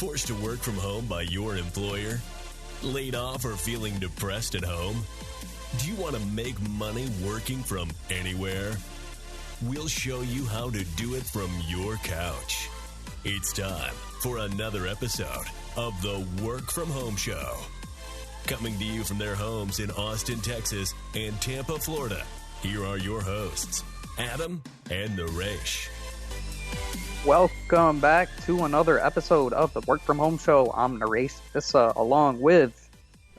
Forced to work from home by your employer? Laid off or feeling depressed at home? Do you want to make money working from anywhere? We'll show you how to do it from your couch. It's time for another episode of the Work From Home Show. Coming to you from their homes in Austin, Texas and Tampa, Florida, here are your hosts, Adam and Naresh. Welcome back to another episode of the Work From Home Show. I'm Naresh, along with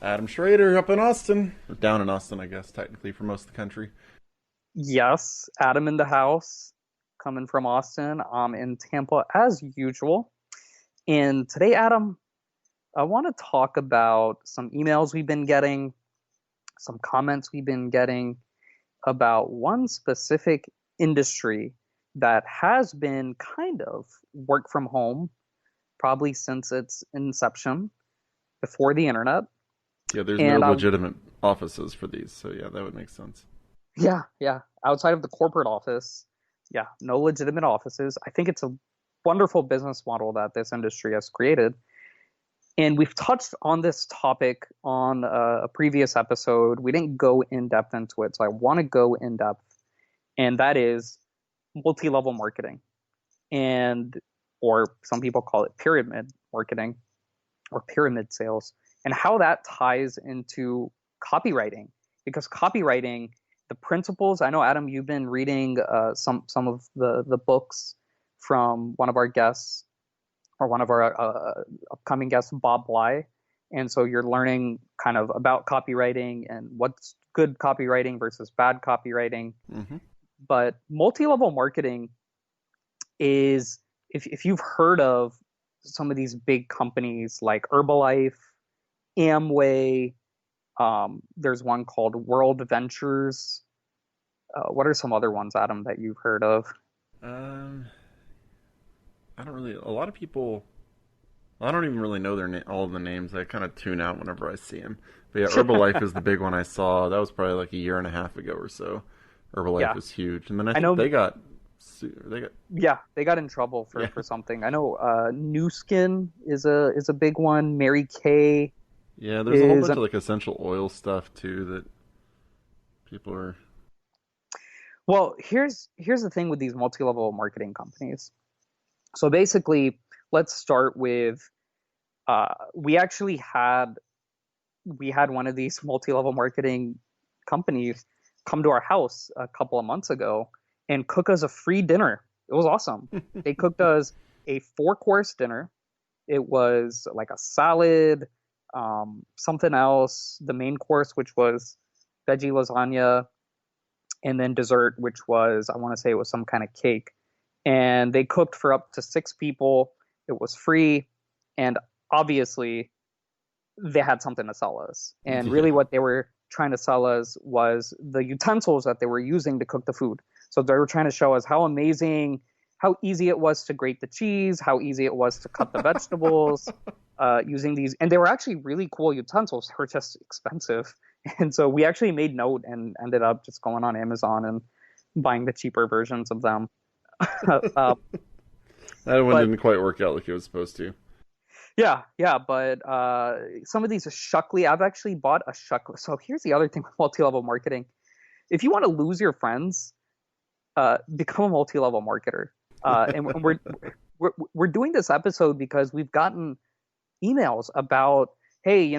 Adam Schrader up in Austin. Or down in Austin, I guess, technically, for most of the country. Yes, Adam in the house, coming from Austin. I'm in Tampa as usual. And today, Adam, I want to talk about some emails we've been getting, some comments we've been getting about one specific industry that has been kind of work from home probably since its inception before the internet. Yeah, there's no legitimate offices for these, so yeah, that would make sense. Yeah. Outside of the corporate office, yeah, no legitimate offices. I think it's a wonderful business model that this industry has created. And we've touched on this topic on a previous episode. We didn't go in depth into it, so I want to go in depth. And that is multi-level marketing, or some people call it pyramid marketing or pyramid sales, and how that ties into copywriting. Because copywriting, the principles, I know, Adam, you've been reading some of the books from one of our guests, or one of our upcoming guests, Bob Bly. And so you're learning kind of about copywriting and what's good copywriting versus bad copywriting. Mm-hmm. But multi-level marketing is, if you've heard of some of these big companies like Herbalife, Amway, there's one called World Ventures. What are some other ones, Adam, that you've heard of? I don't really, a lot of people, I don't even really know all of the names. I kind of tune out whenever I see them. But yeah, Herbalife is the big one I saw. That was probably like a year and a half ago or so. Herbalife was huge, and then I think they got in trouble for something. I know New Skin is a big one. Mary Kay. Yeah, there's a whole bunch of like essential oil stuff too that people are. Well, here's the thing with these multi-level marketing companies. So basically, let's start with we had one of these multi-level marketing companies come to our house a couple of months ago and cook us a free dinner. It was awesome. They cooked us a 4-course dinner. It was like a salad, something else, the main course, which was veggie lasagna, and then dessert, which was, I want to say it was some kind of cake. And they cooked for up to 6 people. It was free. And obviously they had something to sell us. And really what they were trying to sell us was the utensils that they were using to cook the food. So they were trying to show us how amazing, how easy it was to grate the cheese, how easy it was to cut the vegetables using these. And they were actually really cool utensils. They were just expensive. And so we actually made note and ended up just going on Amazon and buying the cheaper versions of them. That one didn't quite work out like it was supposed to. Yeah, but some of these are Shuckly. I've actually bought a Shuckly. So here's the other thing with multi-level marketing. If you want to lose your friends, become a multi-level marketer. And we're doing this episode because we've gotten emails about, hey,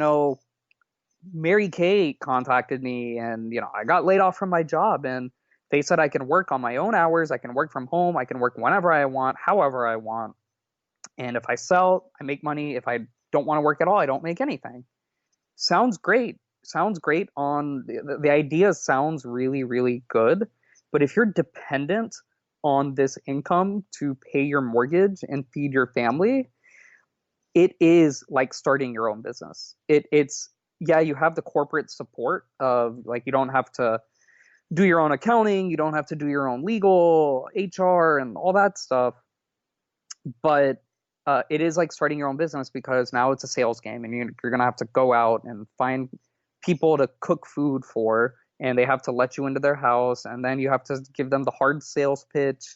Mary Kay contacted me and, I got laid off from my job and they said I can work on my own hours. I can work from home. I can work whenever I want, however I want. And if I sell, I make money. If I don't want to work at all, I don't make anything. Sounds great. Sounds great on the idea sounds really, really good. But if you're dependent on this income to pay your mortgage and feed your family, it is like starting your own business. It's you have the corporate support of like, you don't have to do your own accounting. You don't have to do your own legal, HR, and all that stuff. But it is like starting your own business because now it's a sales game and you're going to have to go out and find people to cook food for, and they have to let you into their house, and then you have to give them the hard sales pitch,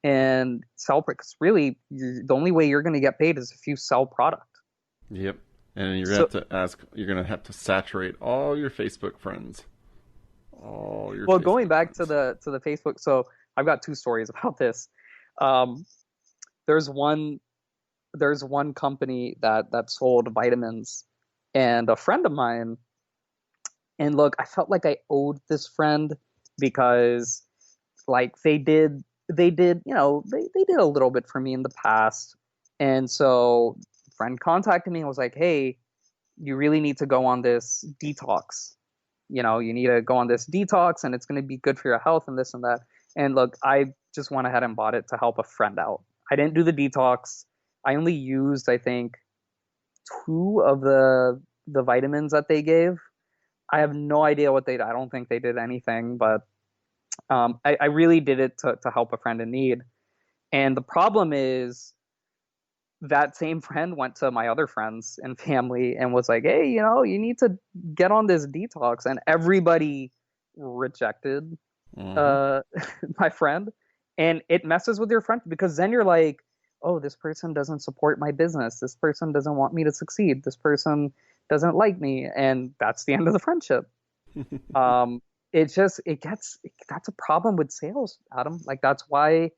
and sell, because really the only way you're going to get paid is if you sell product. Yep. And you're going to have to saturate all your Facebook friends. Going back to the Facebook, so I've got two stories about this. There's one company that sold vitamins, and a friend of mine, and look, I felt like I owed this friend because like they did they did a little bit for me in the past. And so a friend contacted me and was like, hey, you really need to go on this detox. You need to go on this detox, and it's going to be good for your health and this and that. And look, I just went ahead and bought it to help a friend out. I didn't do the detox. I only used, I think, 2 of the vitamins that they gave. I have no idea what they did. I don't think they did anything, but I really did it to help a friend in need. And the problem is that same friend went to my other friends and family and was like, hey, you need to get on this detox. And everybody rejected my friend. And it messes with your friend, because then you're like, oh, this person doesn't support my business. This person doesn't want me to succeed. This person doesn't like me. And that's the end of the friendship. That's a problem with sales, Adam. Like, that's why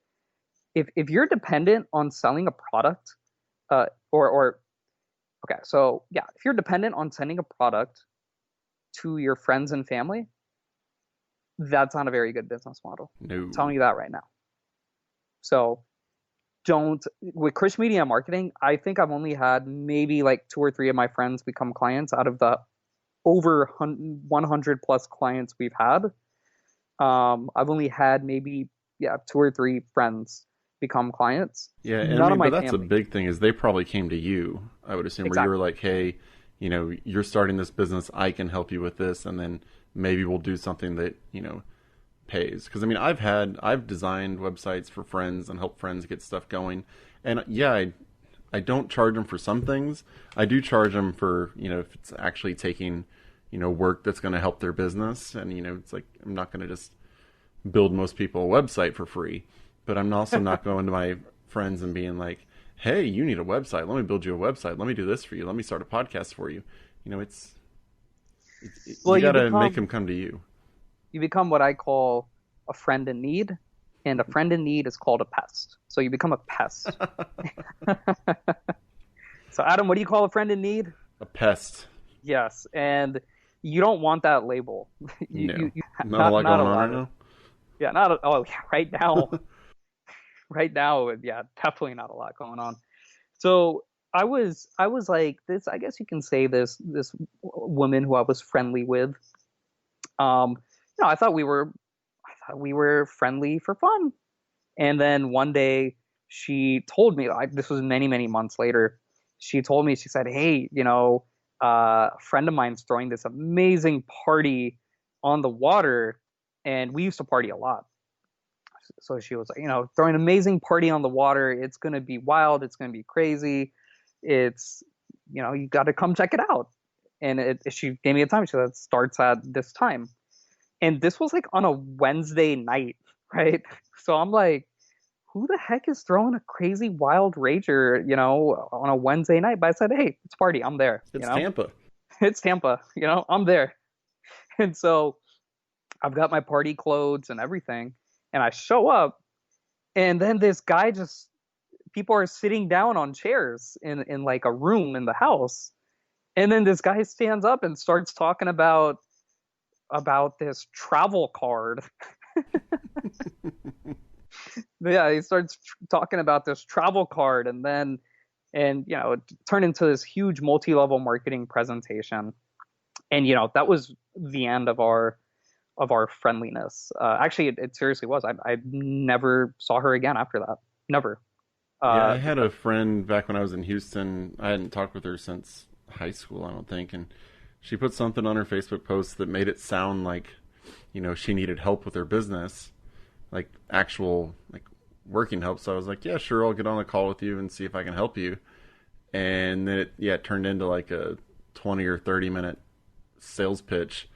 if you're dependent on selling a product, if you're dependent on sending a product to your friends and family, that's not a very good business model. No. I'm telling you that right now. So with Krish Media Marketing, I think I've only had maybe like 2 or 3 of my friends become clients out of the over 100 plus clients we've had. I've only had maybe 2 or 3 friends become clients. Yeah, and but that's family. A big thing is they probably came to you, I would assume, exactly. Where you were like, hey, you're starting this business, I can help you with this, and then maybe we'll do something that, pays. Because I've designed websites for friends and helped friends get stuff going. And yeah, I don't charge them for some things. I do charge them for, if it's actually taking, work that's going to help their business. And, it's like, I'm not going to just build most people a website for free. But I'm also not going to my friends and being like, hey, you need a website. Let me build you a website. Let me do this for you. Let me start a podcast for you. You got to make them come to you. You become what I call a friend in need, and a friend in need is called a pest. So you become a pest. So, Adam, what do you call a friend in need? A pest. Yes, and you don't want that label. Not a lot going on right now? Yeah, right now. Right now, definitely not a lot going on. So I was like this, I guess you can say this woman who I was friendly with. I thought we were friendly for fun. And then one day she told me, this was many, many months later, she said, hey, a friend of mine's throwing this amazing party on the water, and we used to party a lot. So she was like, throwing an amazing party on the water. It's going to be wild. It's going to be crazy. It's, you got to come check it out. And she gave me a time. She said, it starts at this time. And this was like on a Wednesday night, right? So I'm like, who the heck is throwing a crazy wild rager, on a Wednesday night? But I said, hey, it's a party. I'm there. It's Tampa. It's Tampa. I'm there. And so I've got my party clothes and everything. And I show up, and then this guy people are sitting down on chairs in like a room in the house. And then this guy stands up and starts talking about this travel card. Yeah, he starts talking about this travel card, and it turned into this huge multi-level marketing presentation. And, that was the end of our friendliness. Actually, it seriously was. I never saw her again after that. Never. I had a friend back when I was in Houston. I hadn't talked with her since high school, I don't think. And she put something on her Facebook post that made it sound like, she needed help with her business, like actual, like working help. So I was like, yeah, sure. I'll get on a call with you and see if I can help you. And then it turned into like a 20 or 30 minute sales pitch.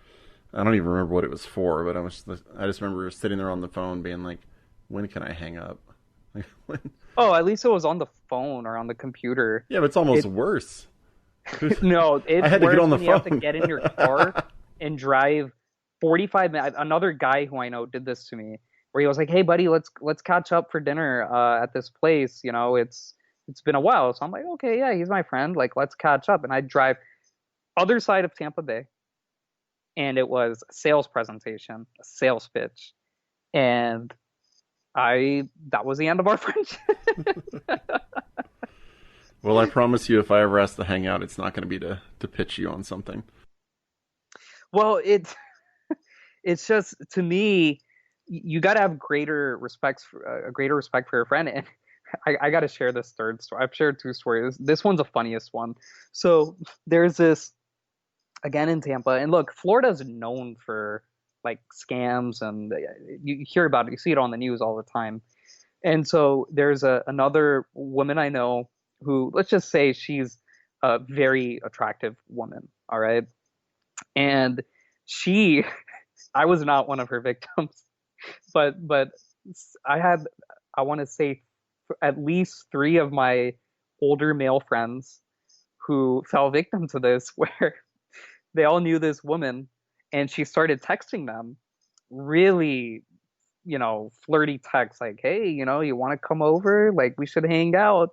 I don't even remember what it was for, but I just remember sitting there on the phone being like, when can I hang up? Oh, at least it was on the phone or on the computer. Yeah, but it's almost worse. No, it's I had to worse get on the when you have to phone. get in your car and drive 45 minutes. Another guy who I know did this to me, where he was like, "Hey, buddy, let's catch up for dinner at this place. You know, it's been a while." So I'm like, "Okay, yeah, he's my friend. Like, let's catch up." And I drive other side of Tampa Bay, and it was a sales presentation, a sales pitch, and I that was the end of our friendship. Well, I promise you, if I ever ask to hang out, it's not going to be to pitch you on something. Well, it's just to me, you got to have greater respect for your friend. And I got to share this third story. I've shared two stories. This one's the funniest one. So there's this again in Tampa, and look, Florida's known for like scams, and you hear about it, you see it on the news all the time. And so there's another woman I know who, let's just say she's a very attractive woman, all right? And she, I was not one of her victims, but I had, I want to say at least three of my older male friends who fell victim to this, where they all knew this woman and she started texting them really, flirty texts like, "Hey, you want to come over? Like, we should hang out."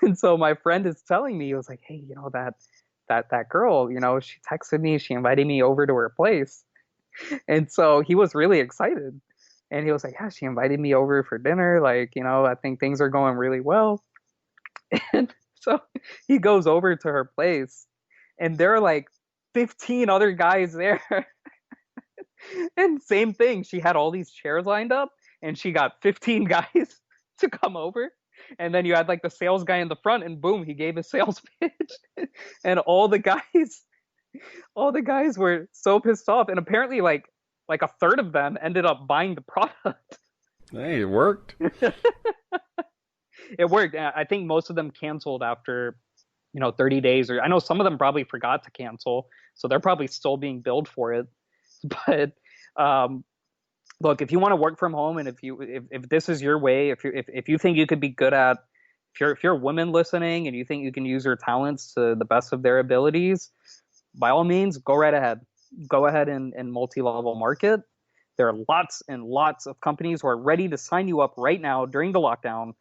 And so my friend is telling me, he was like, "Hey, that girl, she texted me, she invited me over to her place." And so he was really excited. And he was like, "Yeah, she invited me over for dinner. Like, I think things are going really well." And so he goes over to her place, and there are like 15 other guys there. And same thing, she had all these chairs lined up, and she got 15 guys to come over. And then you had like the sales guy in the front, and boom, he gave a sales pitch. And all the guys were so pissed off. And apparently like a third of them ended up buying the product. Hey, it worked. It worked. I think most of them canceled after 30 days, or I know some of them probably forgot to cancel, so they're probably still being billed for it. But look, if you want to work from home, and if this is your way, if you think you could be good at, if you're a woman listening and you think you can use your talents to the best of their abilities, by all means, go right ahead. Go ahead and multi-level market. There are lots and lots of companies who are ready to sign you up right now during the lockdown.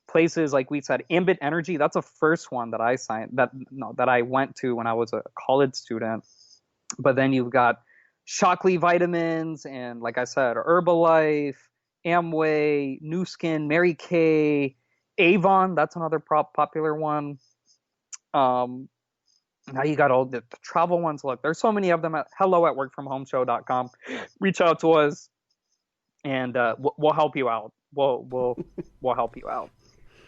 Places like we said, Ambit Energy. That's the first one that I went to when I was a college student. But then you've got Shockley Vitamins, and like I said, Herbalife, Amway, Nu Skin, Mary Kay, Avon. That's another popular one. Now you got all the travel ones. Look, there's so many of them at hello@workfromhomeshow.com. Reach out to us, and we'll help you out. We'll help you out.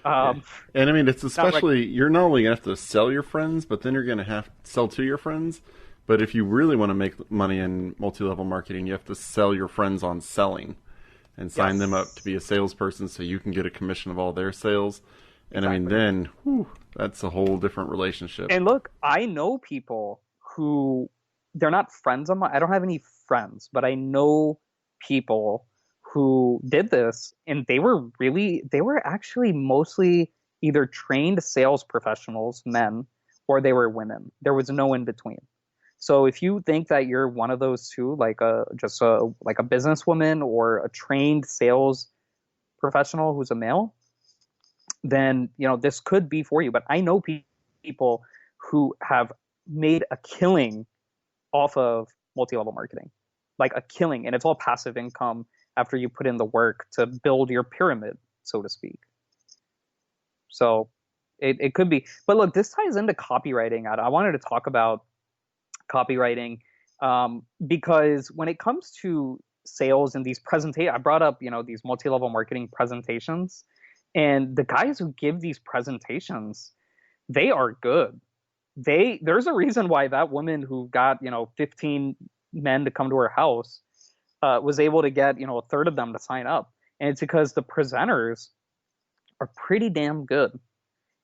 And I mean, it's especially, you're not only going to have to sell your friends, but then you're going to have to sell to your friends. But if you really want to make money in multi-level marketing, you have to sell your friends on selling and sign them up to be a salesperson so you can get a commission of all their sales. And I mean, then that's a whole different relationship. And look, I know people who, they're not friends of mine. I don't have any friends, but I know people who did this, and they were actually mostly either trained sales professionals, men, or they were women. There was no in between. So if you think that you're one of those two, like a businesswoman or a trained sales professional who's a male, then this could be for you. But I know people who have made a killing off of multi-level marketing, like a killing, and it's all passive income after you put in the work to build your pyramid, so to speak. So it could be. But look, this ties into copywriting. I wanted to talk about copywriting because when it comes to sales and these presentations, I brought up, these multi-level marketing presentations, and the guys who give these presentations, they are good. There's a reason why that woman who got, 15 men to come to her house was able to get, a third of them to sign up. And it's because the presenters are pretty damn good.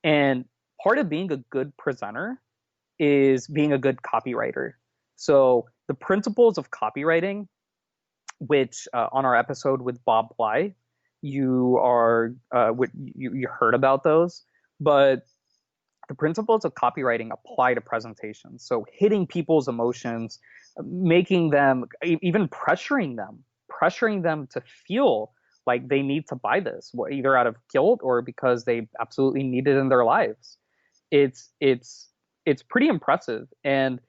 And part of being a good presenter is being a good copywriter. So the principles of copywriting, which on our episode with Bob Bly, you are you heard about those, but the principles of copywriting apply to presentations. So hitting people's emotions, making them, even pressuring them to feel like they need to buy this, either out of guilt or because they absolutely need it in their lives. It's pretty impressive. And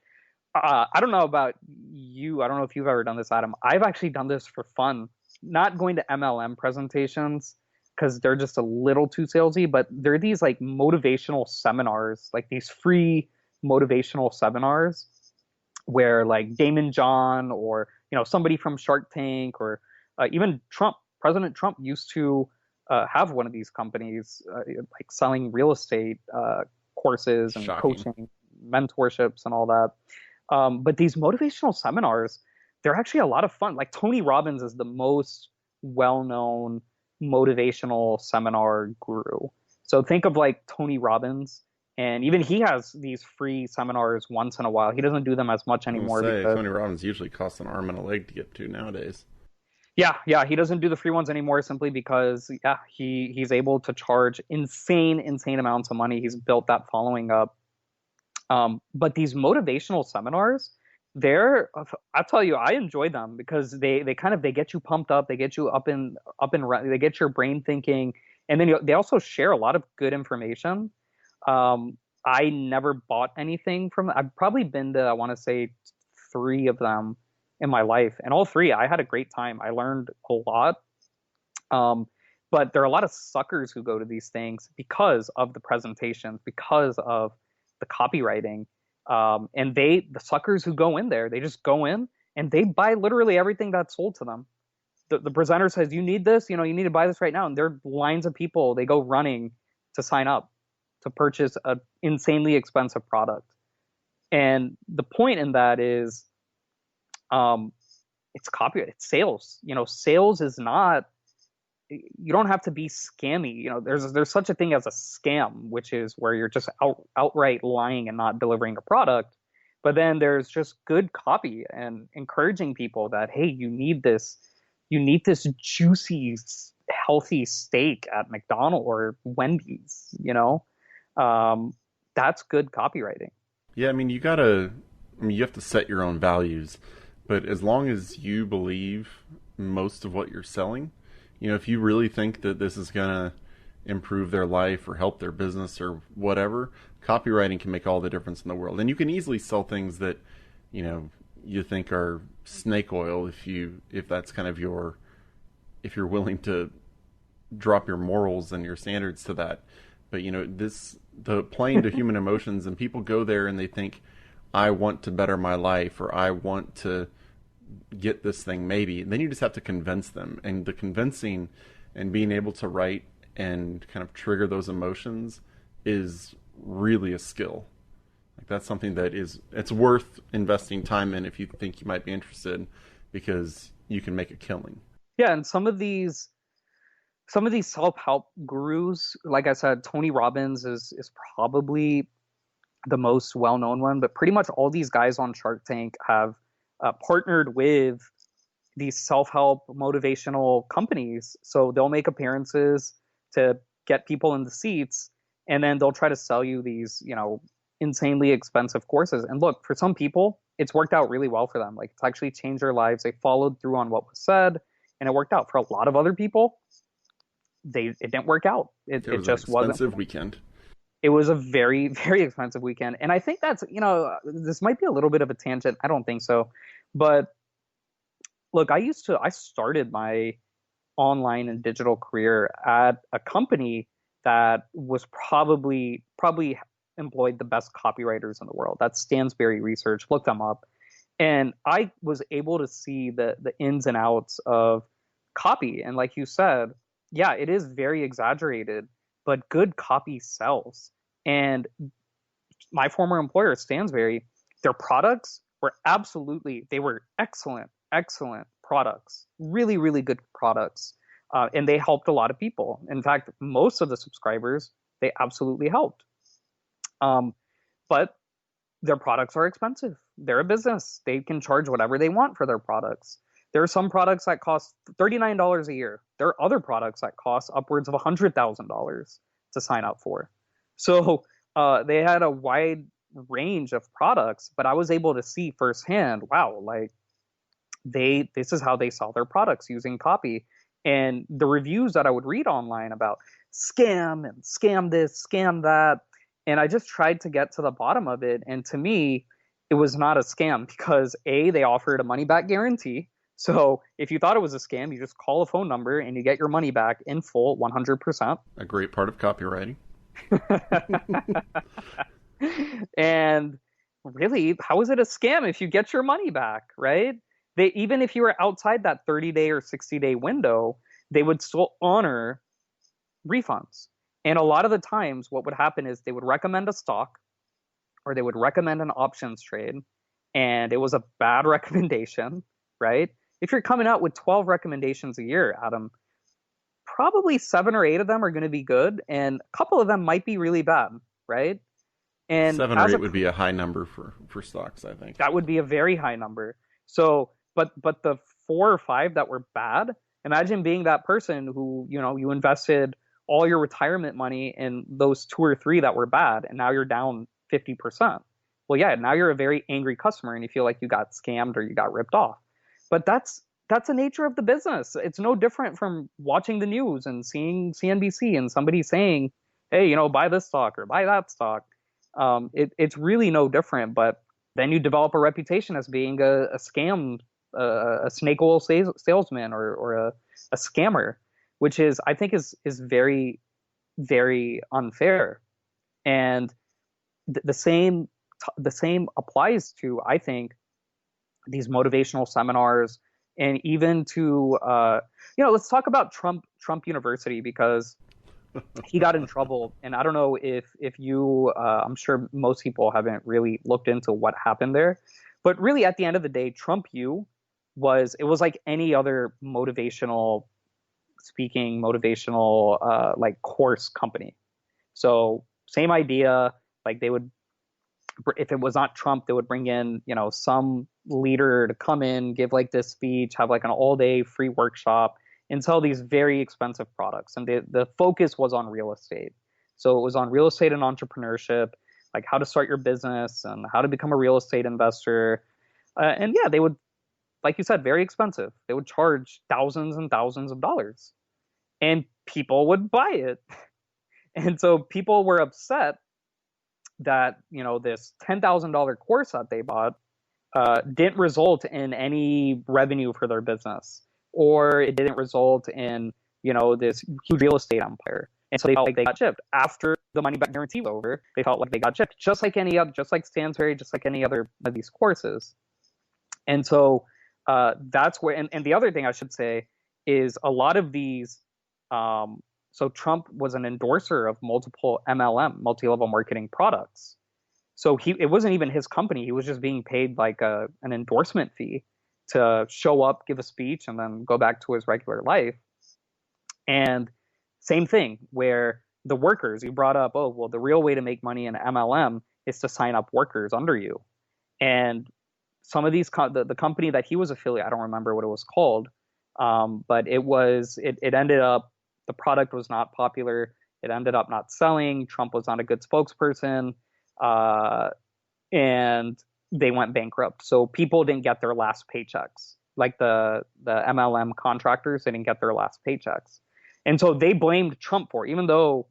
I don't know about you. I don't know if you've ever done this, Adam. I've actually done this for fun, not going to MLM presentations because they're just a little too salesy, but they're these like motivational seminars, like these free motivational seminars where like Damon John or, somebody from Shark Tank or even President Trump used to have one of these companies like selling real estate courses and Shocking. coaching, mentorships and all that. But these motivational seminars, they're actually a lot of fun. Like Tony Robbins is the most well-known motivational seminar guru. So think of like Tony Robbins, and even he has these free seminars once in a while. He doesn't do them as much anymore. Because Tony Robbins usually costs an arm and a leg to get to nowadays. Yeah, he doesn't do the free ones anymore simply because he's able to charge insane amounts of money. He's built that following up. But these motivational seminars, I'll tell you, I enjoy them because they get you pumped up, they get you up and they get your brain thinking, and then they also share a lot of good information. I never bought anything from them. I've probably been to, I want to say, 3 of them in my life, and all 3 I had a great time. I learned a lot. But there are a lot of suckers who go to these things because of the presentations, because of the copywriting. And the suckers who go in there, they just go in and they buy literally everything that's sold to them. The presenter says, you need this, you need to buy this right now. And there are lines of people, they go running to sign up to purchase an insanely expensive product. And the point in that is, it's copyright, it's sales. Sales is not, you don't have to be scammy. There's such a thing as a scam, which is where you're just outright lying and not delivering a product. But then there's just good copy and encouraging people that, hey, you need this juicy, healthy steak at McDonald's or Wendy's. That's good copywriting. Yeah, you have to set your own values, but as long as you believe most of what you're selling, if you really think that this is going to improve their life or help their business or whatever, copywriting can make all the difference in the world. And you can easily sell things that, you think are snake oil if that's kind of if you're willing to drop your morals and your standards to that. But, the playing to human emotions, and people go there and they think, I want to better my life, or I want to get this thing maybe, and then you just have to convince them, and the convincing and being able to write and kind of trigger those emotions is really a skill. Like that's something that it's worth investing time in if you think you might be interested, because you can make a killing. Yeah, and some of these self-help gurus, like I said, Tony Robbins is probably the most well-known one, but pretty much all these guys on Shark Tank have partnered with these self-help motivational companies. So they'll make appearances to get people in the seats, and then they'll try to sell you these, insanely expensive courses. And look, for some people, it's worked out really well for them. Like it's actually changed their lives. They followed through on what was said, and it worked out. For a lot of other people, it didn't work out. It just wasn't. Expensive weekend. It was a very, very expensive weekend. And I think that's, this might be a little bit of a tangent. I don't think so. But look, I started my online and digital career at a company that was probably employed the best copywriters in the world. That's Stansberry Research. Look them up. And I was able to see the ins and outs of copy. And like you said, yeah, it is very exaggerated, but good copy sells. And my former employer, Stansberry, their products were they were excellent products, really, really good products. And they helped a lot of people. In fact, most of the subscribers, they absolutely helped. But their products are expensive. They're a business. They can charge whatever they want for their products. There are some products that cost $39 a year. There are other products that cost upwards of $100,000 to sign up for. So they had a wide range of products, but I was able to see firsthand, wow, like this is how they sell their products using copy. And the reviews that I would read online about scam and scam this, scam that. And I just tried to get to the bottom of it. And to me, it was not a scam because A, they offered a money back guarantee. So if you thought it was a scam, you just call a phone number and you get your money back in full, 100%. A great part of copywriting. And really, how is it a scam if you get your money back, right? Even if you were outside that 30-day or 60-day window, they would still honor refunds. And a lot of the times what would happen is they would recommend a stock or they would recommend an options trade, and it was a bad recommendation, right? If you're coming out with 12 recommendations a year, Adam, probably 7 or 8 of them are going to be good, and a couple of them might be really bad, right? And 7 or 8 would be a high number for stocks, I think. That would be a very high number. So, but the 4 or 5 that were bad, imagine being that person who, you invested all your retirement money in those 2 or 3 that were bad, and now you're down 50%. Well, yeah, now you're a very angry customer and you feel like you got scammed or you got ripped off. But that's the nature of the business. It's no different from watching the news and seeing CNBC and somebody saying, hey, buy this stock or buy that stock. It's really no different, but then you develop a reputation as being a scam, a snake oil salesman or a scammer, which I think is very, very unfair. And the same applies to, I think, these motivational seminars, and even to let's talk about Trump University, because he got in trouble, and I don't know if you I'm sure most people haven't really looked into what happened there, but really at the end of the day, Trump U was like any other motivational speaking, like course company. So same idea, like they would, if it was not Trump, they would bring in, some leader to come in, give like this speech, have like an all-day free workshop, and sell these very expensive products. And the focus was on real estate. So it was on real estate and entrepreneurship, like how to start your business and how to become a real estate investor. And yeah, they would, like you said, very expensive. They would charge thousands and thousands of dollars, and people would buy it. And so people were upset that, this $10,000 course that they bought didn't result in any revenue for their business, or it didn't result in, this huge real estate empire. And so they felt like they got gypped. After the money back guarantee was over, they felt like they got gypped, just like Stansberry, just like any other of these courses. And so that's where, and the other thing I should say is a lot of these, so Trump was an endorser of multiple MLM, multi-level marketing products. So it wasn't even his company. He was just being paid like an endorsement fee to show up, give a speech, and then go back to his regular life. And same thing where the workers, you brought up, oh, well, the real way to make money in MLM is to sign up workers under you. And some of these, the company that he was affiliated, I don't remember what it was called, but it ended up, the product was not popular. It ended up not selling. Trump was not a good spokesperson. And they went bankrupt. So people didn't get their last paychecks. Like the MLM contractors, they didn't get their last paychecks. And so they blamed Trump for it, even though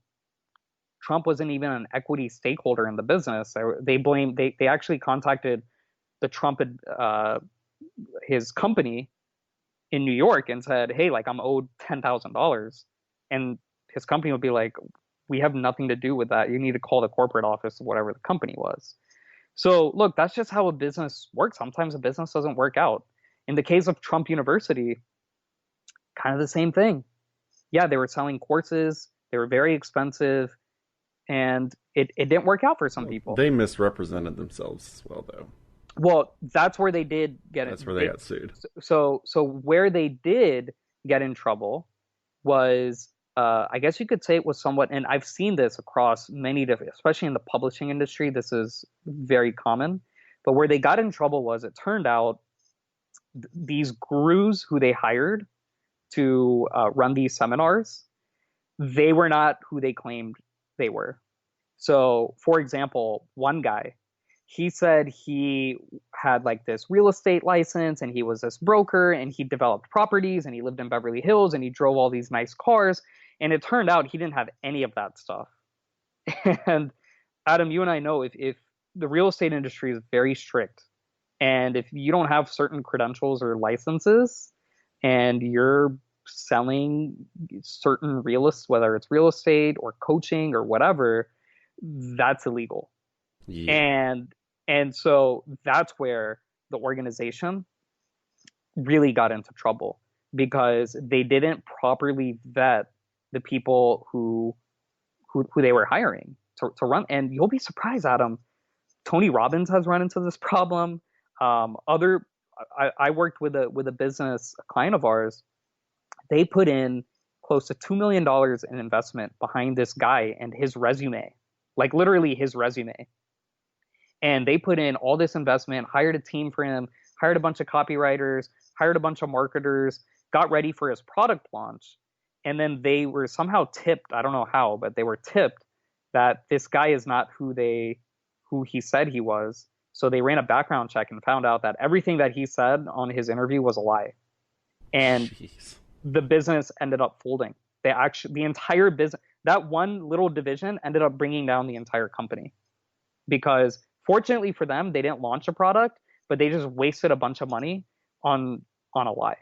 Trump wasn't even an equity stakeholder in the business. They actually contacted the Trump, his company in New York, and said, hey, like, I'm owed $10,000. And his company would be like, we have nothing to do with that. You need to call the corporate office of whatever the company was. So look, that's just how a business works. Sometimes a business doesn't work out. In the case of Trump University, kind of the same thing. Yeah, they were selling courses. They were very expensive. And it didn't work out for some people. They misrepresented themselves as well, though. Well, that's where they did get it. That's where they got sued. So where they did get in trouble was, I guess you could say it was somewhat, and I've seen this across many different, especially in the publishing industry, this is very common. But where they got in trouble was, it turned out these gurus who they hired to run these seminars, they were not who they claimed they were. So, for example, one guy, he said he had like this real estate license and he was this broker and he developed properties and he lived in Beverly Hills and he drove all these nice cars. And it turned out he didn't have any of that stuff. And Adam, you and I know if the real estate industry is very strict, and if you don't have certain credentials or licenses and you're selling certain whether it's real estate or coaching or whatever, that's illegal. Yeah. And so that's where the organization really got into trouble, because they didn't properly vet the people who they were hiring to run. And you'll be surprised, Adam, Tony Robbins has run into this problem. I worked with a business, a client of ours. They put in close to $2 million in investment behind this guy and his resume, like literally his resume. And they put in all this investment, hired a team for him, hired a bunch of copywriters, hired a bunch of marketers, got ready for his product launch. And then they were somehow tipped, I don't know how, but they were tipped that this guy is not who he said he was. So they ran a background check and found out that everything that he said on his interview was a lie. And the business ended up folding. The entire business, that one little division ended up bringing down the entire company, because fortunately for them, they didn't launch a product, but they just wasted a bunch of money on a lie.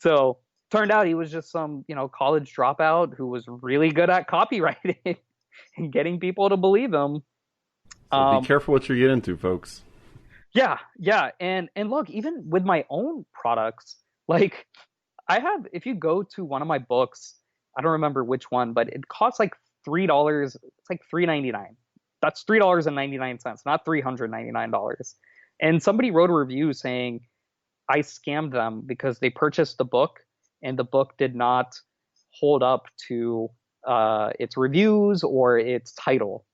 So turned out he was just some, college dropout who was really good at copywriting and getting people to believe him. So be careful what you get into, folks. Yeah. And look, even with my own products, like if you go to one of my books, I don't remember which one, but it costs like $3. It's like $3.99. That's $3.99, not $399. And somebody wrote a review saying I scammed them because they purchased the book and the book did not hold up to its reviews or its title.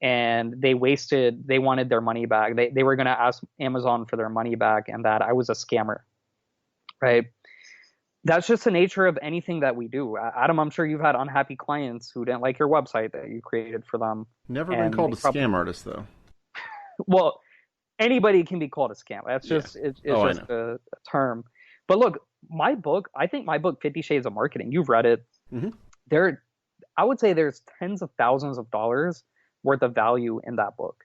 And they wanted their money back. They were going to ask Amazon for their money back, and that I was a scammer, right? That's just the nature of anything that we do. Adam, I'm sure you've had unhappy clients who didn't like your website that you created for them. Never been called a scam artist, though. Well, anybody can be called a scam. That's just it's just a term. But look, I think my book, 50 Shades of Marketing, you've read it. Mm-hmm. I would say there's tens of thousands of dollars worth of value in that book.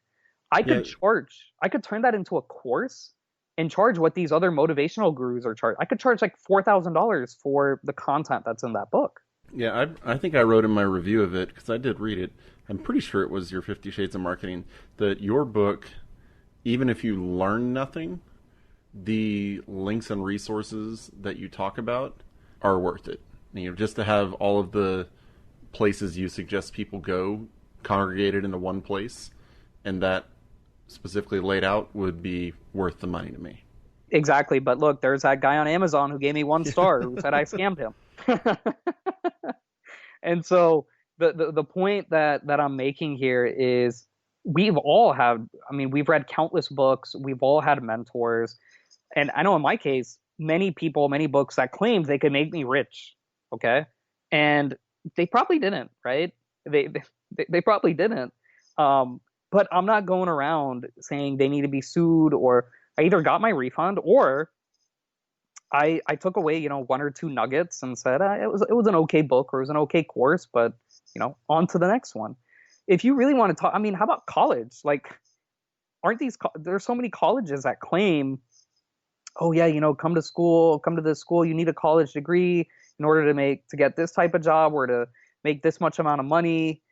I could turn that into a course and charge what these other motivational gurus are charging. I could charge like $4,000 for the content that's in that book. Yeah, I think I wrote in my review of it, because I did read it. I'm pretty sure it was your 50 Shades of Marketing, that your book, even if you learn nothing, the links and resources that you talk about are worth it. Just to have all of the places you suggest people go congregated into one place, and that specifically laid out, would be worth the money to me. Exactly. But look, there's that guy on Amazon who gave me 1 star who said I scammed him. And so the point that I'm making here is we've read countless books. We've all had mentors. And I know in my case, many books that claimed they could make me rich. Okay. And they probably didn't, right? They probably didn't. But I'm not going around saying they need to be sued, or I either got my refund or I took away, 1 or 2 nuggets and said it was an okay book or it was an okay course, but on to the next one. If you really want to talk, how about college? Like, there's so many colleges that claim, oh yeah, come to this school, you need a college degree in order to get this type of job or to make this much amount of money.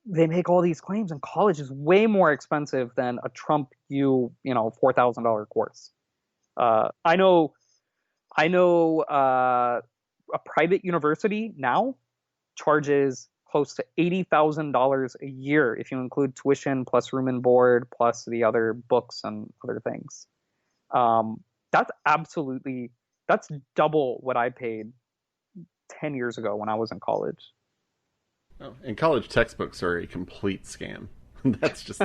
They make all these claims, and college is way more expensive than a Trump $4,000 course. I know a private university now charges close to $80,000 a year if you include tuition plus room and board plus the other books and other things. That's double what I paid 10 years ago when I was in college. Oh, and college textbooks are a complete scam. That's just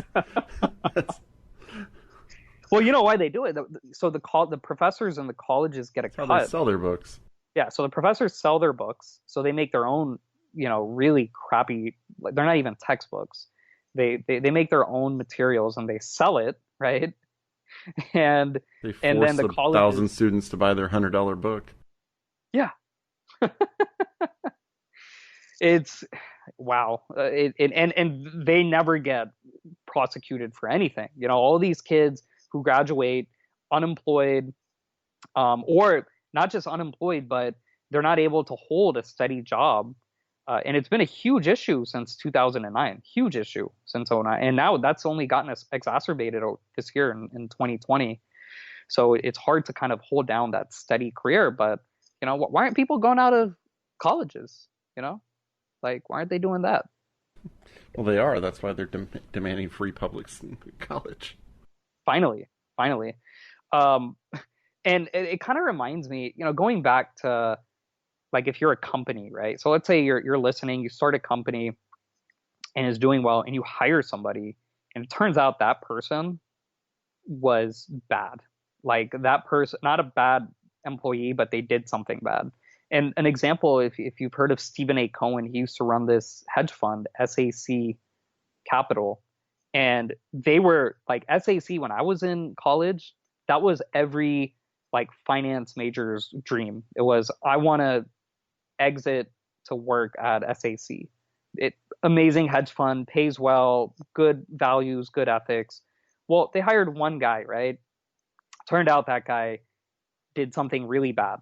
Well, you know why they do it. So the professors and the colleges get a That's how cut. they sell their books. Yeah, so the professors sell their books, so they make their own, really crappy. Like, they're not even textbooks. They make their own materials and they sell it, right? And They and force then the 1,000 colleges, students to buy their $100 book. yeah, it's wow. And they never get prosecuted for anything. All these kids who graduate unemployed, or not just unemployed, but they're not able to hold a steady job. And it's been a huge issue since 2009, huge issue since '09. And now that's only gotten exacerbated this year in 2020. So it's hard to kind of hold down that steady career. But, why aren't people going out of colleges? Like, why aren't they doing that? Well, they are. That's why they're demanding free public college. Finally. Um, and it kind of reminds me, going back to, like, if you're a company, right? So let's say you're listening, you start a company and is doing well, and you hire somebody, and it turns out that person was bad. Like, that person, not a bad employee, but they did something bad. And an example, if you've heard of Stephen A. Cohen, he used to run this hedge fund, SAC Capital. And they were like, SAC, when I was in college, that was every like finance major's dream. It was, I want to exit to work at SAC. Amazing hedge fund, pays well, good values, good ethics. Well, they hired one guy, right? Turned out that guy did something really bad.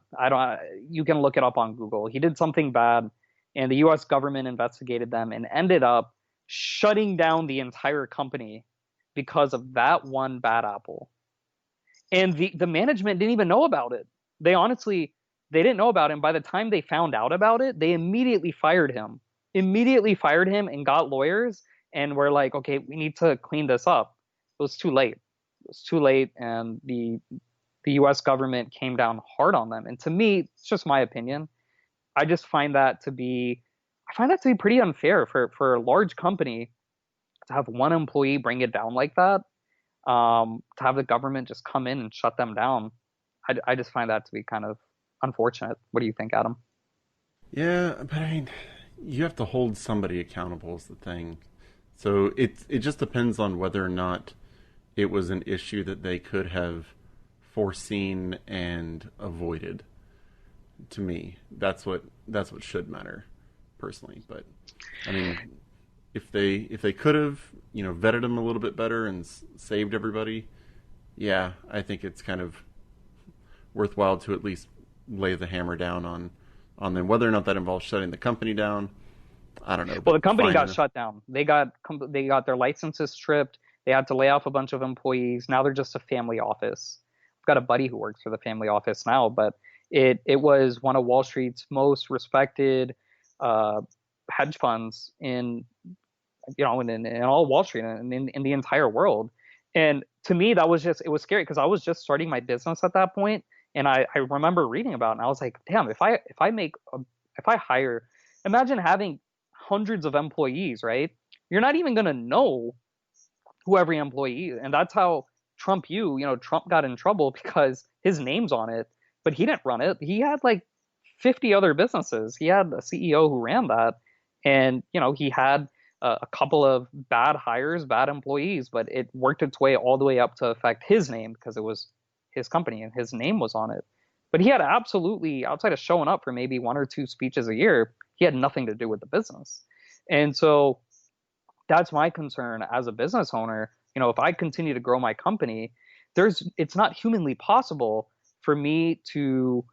You can look it up on Google. He did something bad, and the US government investigated them and ended up shutting down the entire company because of that one bad apple. And the management didn't even know about it. They didn't know about him. By the time they found out about it, they immediately fired him. And got lawyers and were like, okay, we need to clean this up. It was too late. And the US government came down hard on them. And to me, it's just my opinion. I find that to be pretty unfair for a large company to have one employee bring it down like that. To have the government just come in and shut them down. I just find that to be kind of unfortunate. What do you think, Adam? Yeah, but I mean, you have to hold somebody accountable is the thing. So it just depends on whether or not it was an issue that they could have foreseen and avoided. To me, that's what should matter, personally. But I mean, if they could have, vetted them a little bit better and saved everybody, yeah, I think it's kind of worthwhile to at least lay the hammer down on them. Whether or not that involves shutting the company down, I don't know. Well, the company got shut down. They got their licenses stripped. They had to lay off a bunch of employees. Now they're just a family office. I've got a buddy who works for the family office now, but it was one of Wall Street's most respected hedge funds in all Wall Street and in the entire world. And to me, it was scary because I was just starting my business at that point, and I remember reading about it, and I was like, damn, if I hire, imagine having hundreds of employees, right? You're not even gonna know who every employee is. And that's how Trump got in trouble because his name's on it, but he didn't run it. He had like 50 other businesses. He had a CEO who ran that, and he had a couple of bad hires, bad employees, but it worked its way all the way up to affect his name because it was his company and his name was on it. But he had absolutely, outside of showing up for maybe one or two speeches a year, he had nothing to do with the business. And so that's my concern as a business owner. If I continue to grow my company, it's not humanly possible for me to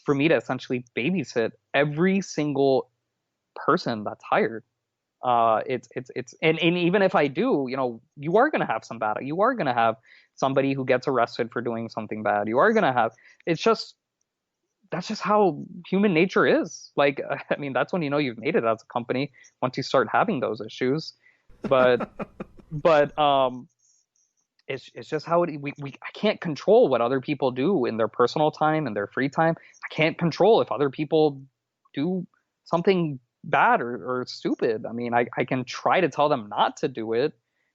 essentially babysit every single person that's hired. And even if I do, you are going to have you are going to have somebody who gets arrested for doing something bad. You are going to have, that's just how human nature is. Like, I mean, that's when you've made it as a company, once you start having those issues. But it's just how I can't control what other people do in their personal time and their free time. I can't control if other people do something bad or stupid. I mean, I can try to tell them not to do it,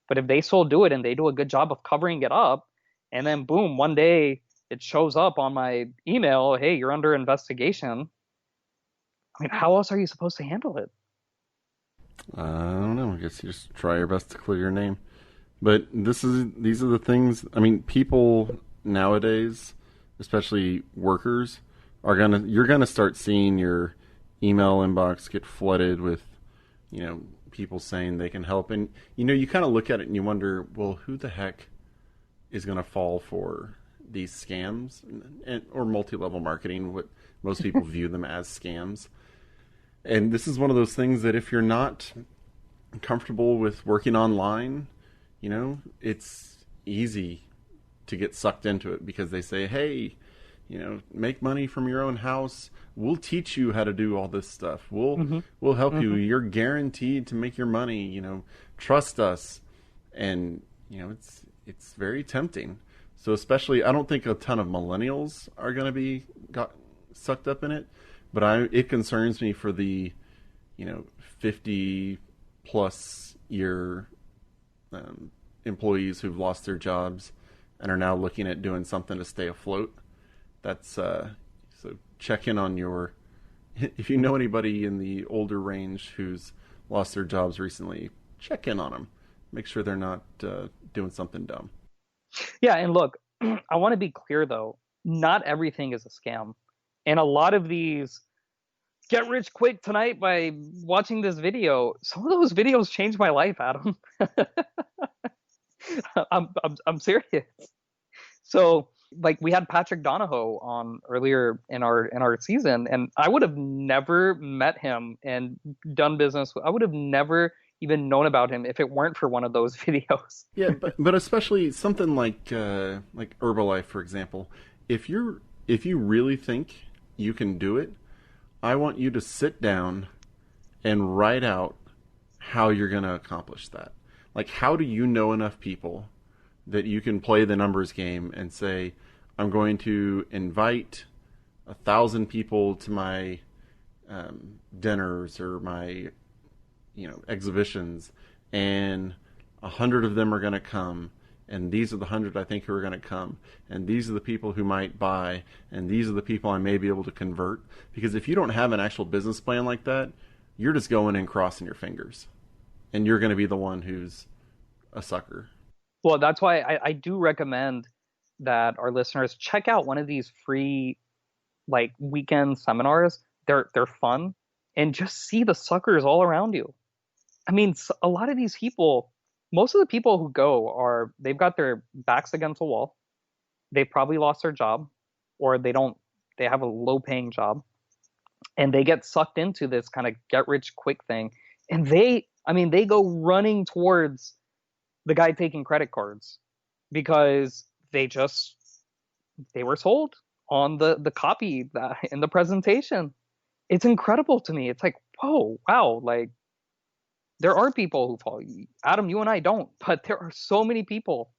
But if they still do it and they do a good job of covering it up, and then boom, one day it shows up on my email, hey, you're under investigation. I mean, how else are you supposed to handle it? I don't know. I guess you just try your best to clear your name. But these are the things. I mean, people nowadays, especially workers, you're gonna start seeing your email inbox get flooded with, people saying they can help, and you kind of look at it and you wonder, well, who the heck is gonna fall for these scams or multi-level marketing? What most people view them as scams. And this is one of those things that if you're not comfortable with working online, it's easy to get sucked into it because they say, hey, make money from your own house. We'll teach you how to do all this stuff. We'll help you. You're guaranteed to make your money. Trust us. And it's very tempting. So especially, I don't think a ton of millennials are going to be sucked up in it, but it concerns me for the 50 plus year employees who've lost their jobs and are now looking at doing something to stay afloat. That's so check in on if you know anybody in the older range who's lost their jobs recently, check in on them. Make sure they're not doing something dumb. Yeah, and look, I want to be clear though, not everything is a scam. And a lot of these get rich quick tonight by watching this video, some of those videos changed my life, Adam. I'm serious. So like we had Patrick Donahoe on earlier in our season, and I would have never met him and done business. I would have never even known about him if it weren't for one of those videos. Yeah, but especially something like Herbalife, for example. If you really think you can do it, I want you to sit down and write out how you're going to accomplish that. Like, how do you know enough people that you can play the numbers game and say, I'm going to invite 1,000 people to my dinners or my exhibitions, and 100 of them are going to come, and these are the 100 I think who are going to come, and these are the people who might buy, and these are the people I may be able to convert. Because if you don't have an actual business plan like that, you're just going and crossing your fingers, and you're going to be the one who's a sucker. Well, that's why I do recommend that our listeners check out one of these free like weekend seminars. They're fun, and just see the suckers all around you. I mean, a lot of these people, most of the people who go they've got their backs against the wall. They probably lost their job, or they have a low paying job, and they get sucked into this kind of get rich quick thing. And they go running towards the guy taking credit cards because they were sold on the copy in the presentation. It's incredible to me. It's like, whoa, wow, like there are people who follow you. Adam, you and I don't, but there are so many people.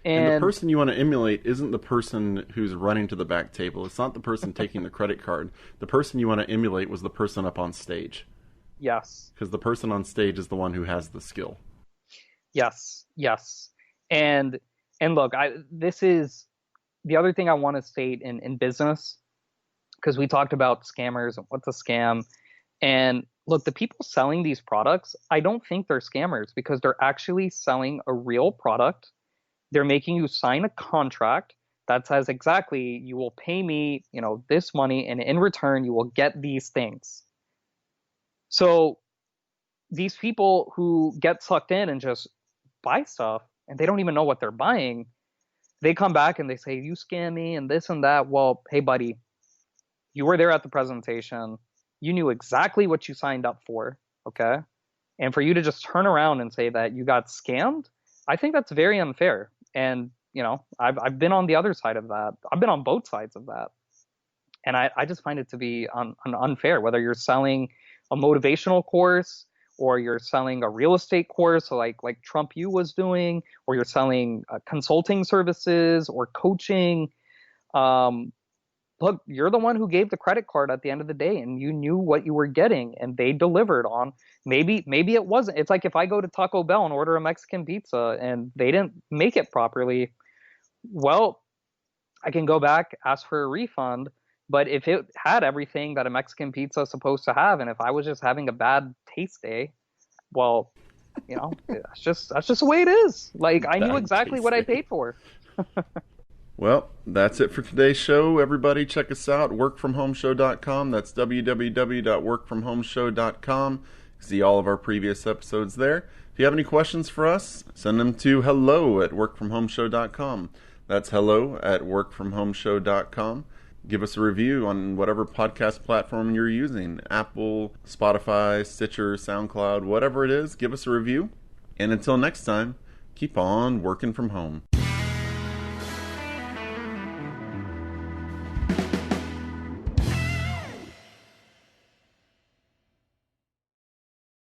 And the person you want to emulate isn't the person who's running to the back table. It's not the person taking the credit card. The person you want to emulate was the person up on stage. Yes. Because the person on stage is the one who has the skill. Yes. And look, this is the other thing I want to state in business, because we talked about scammers and what's a scam. And look, the people selling these products, I don't think they're scammers, because they're actually selling a real product. They're making you sign a contract that says exactly, you will pay me, this money, and in return, you will get these things. So these people who get sucked in and just buy stuff, and they don't even know what they're buying, they come back and they say, you scam me and this and that. Well, hey, buddy, you were there at the presentation. You knew exactly what you signed up for, okay? And for you to just turn around and say that you got scammed, I think that's very unfair. And, I've been on the other side of that. I've been on both sides of that. And I just find it to be unfair, whether you're selling a motivational course or you're selling a real estate course like Trump U was doing, or you're selling consulting services or coaching. look, you're the one who gave the credit card at the end of the day, and you knew what you were getting, and they delivered on. Maybe it wasn't. It's like if I go to Taco Bell and order a Mexican pizza and they didn't make it properly, well, I can go back, ask for a refund. But if it had everything that a Mexican pizza is supposed to have, and if I was just having a bad taste day, well, that's just the way it is. Like, I knew exactly what I paid for. Well, that's it for today's show. Everybody, check us out, workfromhomeshow.com. That's www.workfromhomeshow.com. See all of our previous episodes there. If you have any questions for us, send them to hello@workfromhomeshow.com. That's hello@workfromhomeshow.com. Give us a review on whatever podcast platform you're using. Apple, Spotify, Stitcher, SoundCloud, whatever it is, give us a review. And until next time, keep on working from home.